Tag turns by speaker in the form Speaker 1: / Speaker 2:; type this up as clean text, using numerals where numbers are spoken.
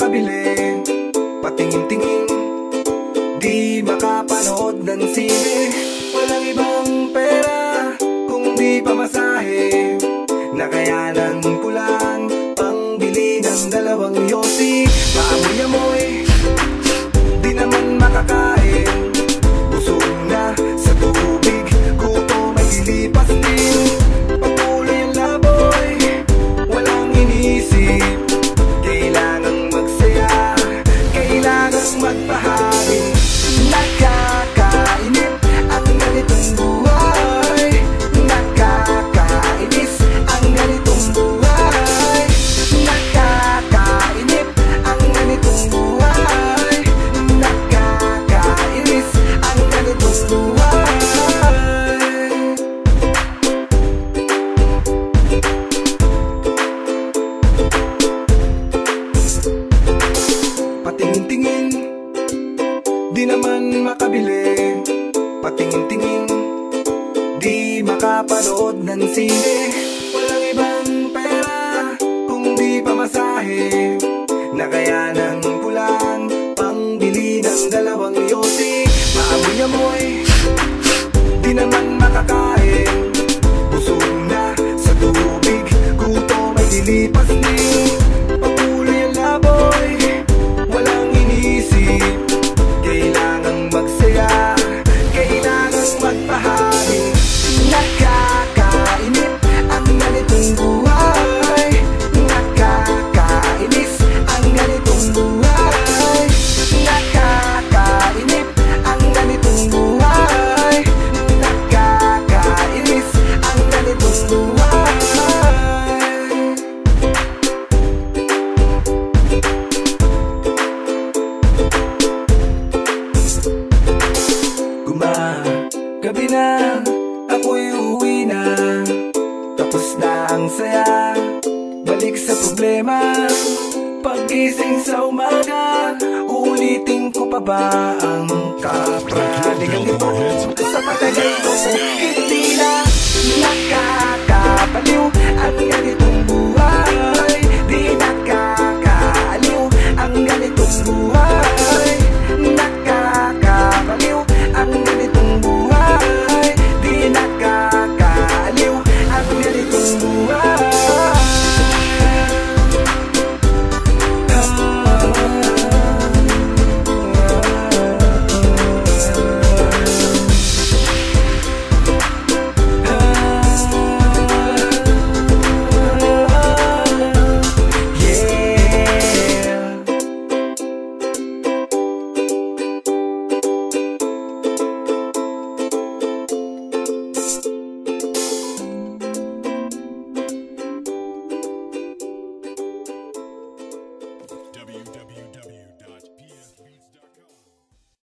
Speaker 1: makabili, patingin-tingin, di makapanood ng sine. Walang ibang pera kung di pamasahe, nakayanan ko lang pangbili ng 2 yosi. Maamoy-amoy, di naman makakain, busog na sa tubig, gutom ay lilipas din. Patuloy ang laboy, walang inisip, kailangang magsaya, kailangang magpahari. Nakakainip ang ganitong buhay, nakakainis ang ganitong buhay, nakakainip ang ganitong buhay, nakakainis ang ganitong buhay. Patingin-tingin, di naman makabili, patingin-tingin, di makapanood ng sine. Walang ibang pera kung di pamasahe, nakayanan ko lang pangbili ng 2 yosi. Maamoy-amoy, di naman makakain, busog na sa tubig, gutom ay lilipas din. Patuloy ang laboy, walang inisip, kailangang magsaya, kailangang magpahari. Nakakainip ang ganitong buhay, nakakainis ang ganitong buhay, nakakainip ang ganitong buhay, nakakainis ang ganitong buhay. Gabi na, ako'y uuwi na, tapos na ang saya, balik sa problema. Pag-gising sa umaga, uulitin ko pa ba ang kapraligan nito? Sa patagal ko, hindi na